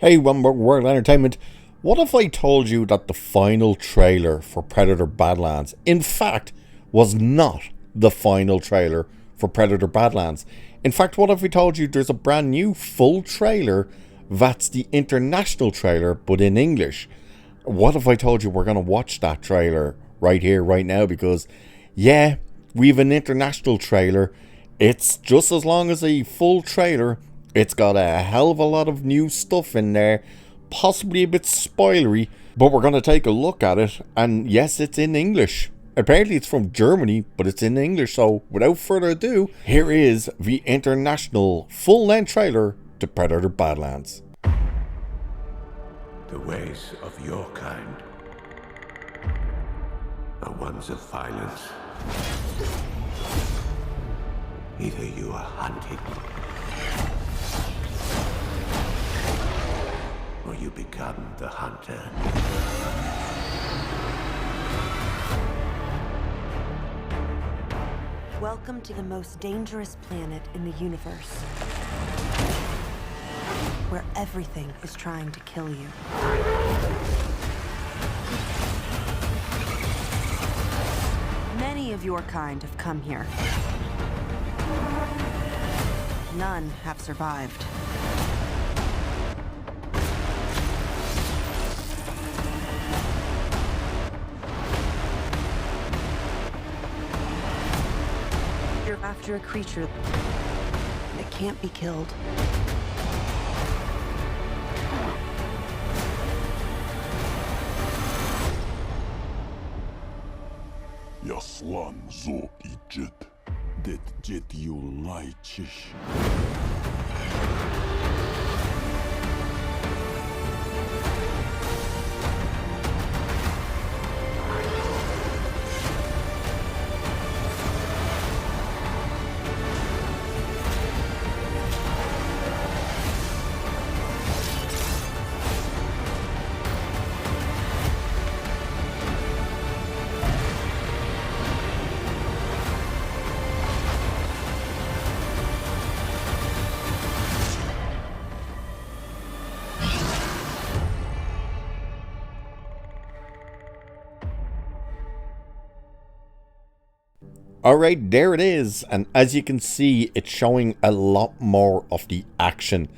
Hey, one more World Entertainment. What if I told you that the final trailer for Predator Badlands, in fact, was not the final trailer for Predator Badlands? In fact, what if we told you there's a brand new full trailer that's the international trailer, but in English? What if I told you we're going to watch that trailer right here, right now? Because, yeah, we have an international trailer. It's just as long as a full trailer. It's got a hell of a lot of new stuff in there, possibly a bit spoilery, but we're going to take a look at it, and yes, it's in English. Apparently it's from Germany, but it's in English, so without further ado, here is the international full-length trailer to Predator Badlands. The ways of your kind are ones of violence. Either you are hunted, or you become the hunter. Welcome to the most dangerous planet in the universe, where everything is trying to kill you. Many of your kind have come here. None have survived. You're after a creature that can't be killed. Yaslan zo ijet, det jet you laichish. Alright, there it is, and as you can see, it's showing a lot more of the action.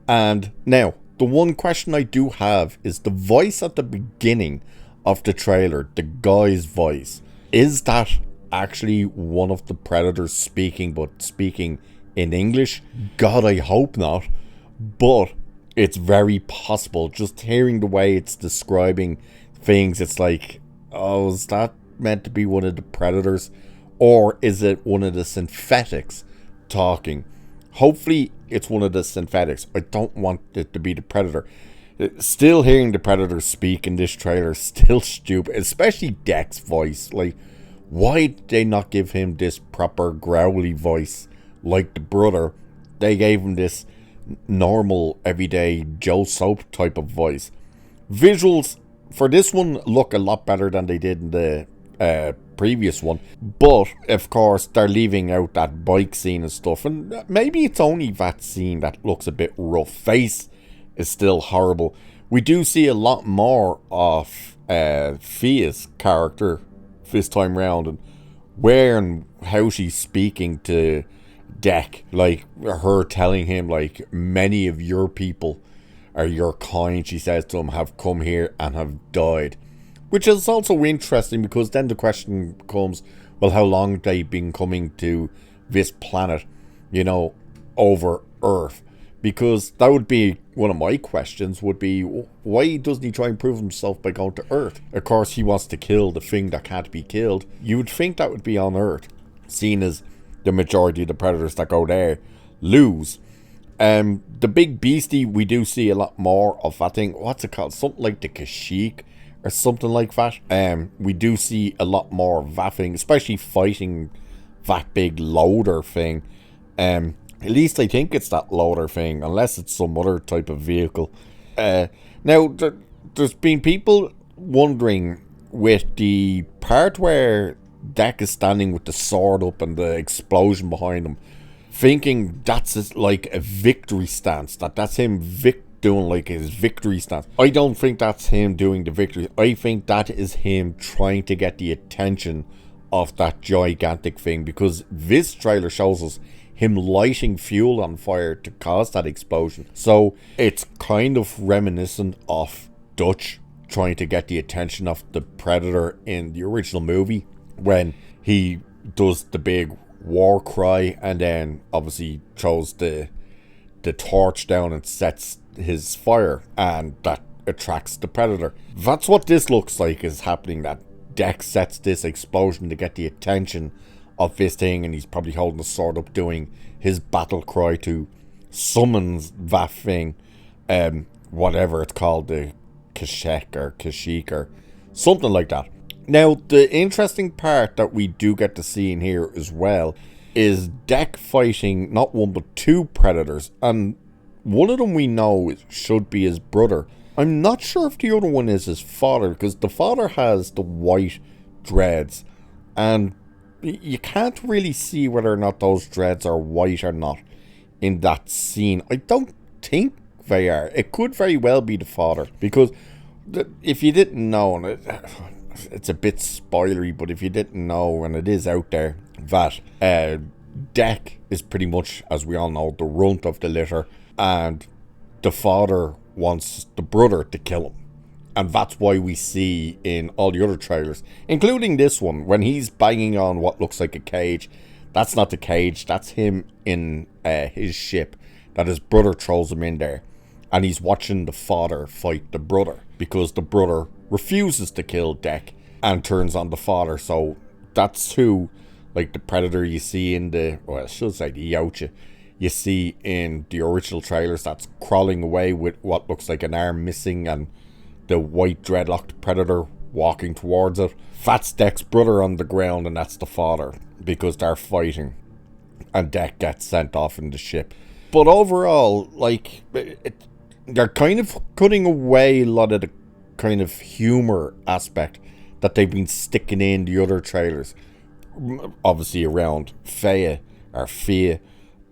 And now, the one question I do have is the voice at the beginning of the trailer, the guy's voice. Is that actually one of the Predators speaking, but speaking in English? God, I hope not, but it's very possible. Just hearing the way it's describing things, it's like, oh, is that meant to be one of the Predators? Or is it one of the synthetics talking? Hopefully it's one of the synthetics. I don't want it to be the Predator. Still hearing the Predator speak in this trailer is still stupid. Especially Deck's voice. Like, why did they not give him this proper growly voice like the brother? They gave him this normal, everyday Joe Soap type of voice. Visuals for this one look a lot better than they did in the previous one, but of course they're leaving out that bike scene and stuff, and maybe it's only that scene that looks a bit rough. Face is still horrible. We do see a lot more of Fia's character this time round, and where and how she's speaking to Deck, like her telling him like, many of your people are your kind, she says to him, have come here and have died. Which is also interesting, because then the question comes, well, how long have they been coming to this planet, you know, over Earth? Because that would be one of my questions, would be, why doesn't he try and prove himself by going to Earth? Of course, he wants to kill the thing that can't be killed. You would think that would be on Earth, seeing as the majority of the Predators that go there lose. The big beastie, we do see a lot more of that thing. What's it called? Something like the Kashyyyk, or something like that. We do see a lot more of that thing, especially fighting that big loader thing. At least I think it's that loader thing, unless it's some other type of vehicle. Now, there's been people wondering, with the part where Deck is standing with the sword up and the explosion behind him, thinking that's like a victory stance, that's him doing like his victory stance. I don't think that's him doing the victory. I think that is him trying to get the attention of that gigantic thing, because this trailer shows us him lighting fuel on fire to cause that explosion. So it's kind of reminiscent of Dutch trying to get the attention of the Predator in the original movie, when he does the big war cry and then obviously throws the torch down and sets his fire, and that attracts the Predator. That's what this looks like is happening, that Dex sets this explosion to get the attention of this thing, and he's probably holding the sword up doing his battle cry to summon that thing, whatever it's called, the Kashyyyk or something like that. Now, the interesting part that we do get to see in here as well is Deck fighting not one but two Predators, and one of them we know should be his brother. I'm not sure if the other one is his father, because the father has the white dreads, and you can't really see whether or not those dreads are white or not in that scene. I don't think they are. It could very well be the father, because if you didn't know, and it's a bit spoilery, but if you didn't know, and it is out there, that Deck is pretty much, as we all know, the runt of the litter, and the father wants the brother to kill him. And that's why we see in all the other trailers, including this one, when he's banging on what looks like a cage, that's not the cage, that's him in his ship, that his brother throws him in there. And he's watching the father fight the brother, because the brother refuses to kill Deck and turns on the father. So that's who, like the Predator you see in the, well, I should say the Yautja you see in the original trailers, that's crawling away with what looks like an arm missing, and the white dreadlocked Predator walking towards it. That's Deck's brother on the ground, and that's the father, because they're fighting, and Deck gets sent off in the ship. But overall, like, they're kind of cutting away a lot of the kind of humor aspect that they've been sticking in the other trailers, obviously around Fia,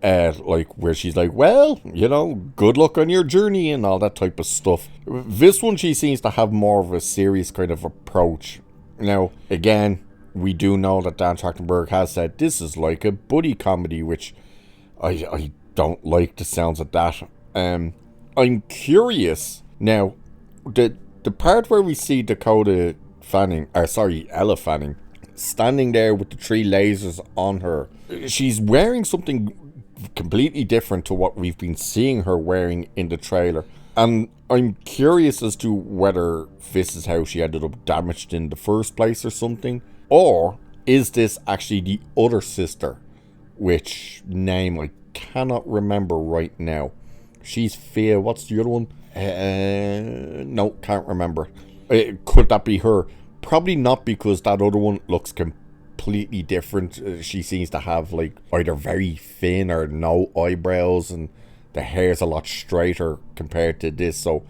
like where she's like, well, you know, good luck on your journey and all that type of stuff. This one, she seems to have more of a serious kind of approach. Now, again, we do know that Dan Trachtenberg has said this is like a buddy comedy, which I don't like the sounds of that. I'm curious now, the part where we see Ella Fanning standing there with the 3 lasers on her, she's wearing something completely different to what we've been seeing her wearing in the trailer, and I'm curious as to whether this is how she ended up damaged in the first place or something, or is this actually the other sister, which name I cannot remember right now. She's Fia. What's the other one? No, can't remember. Could that be her? Probably not, because that other one looks completely different. She seems to have like either very thin or no eyebrows, and the hair's a lot straighter compared to this. So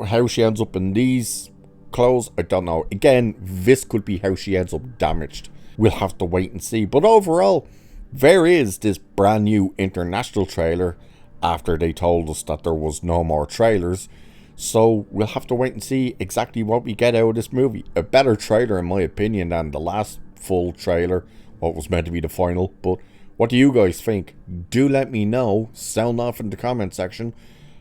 how she ends up in these clothes, I don't know. Again, this could be how she ends up damaged. We'll have to wait and see. But overall, there is this brand new international trailer after they told us that there was no more trailers. So we'll have to wait and see exactly what we get out of this movie. A better trailer, in my opinion, than the last full trailer, what was meant to be the final. But what do you guys think? Do let me know. Sound off in the comment section.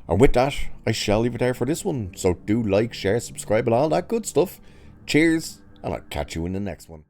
And with that, I shall leave it there for this one. So do like, share, subscribe, and all that good stuff. Cheers, and I'll catch you in the next one.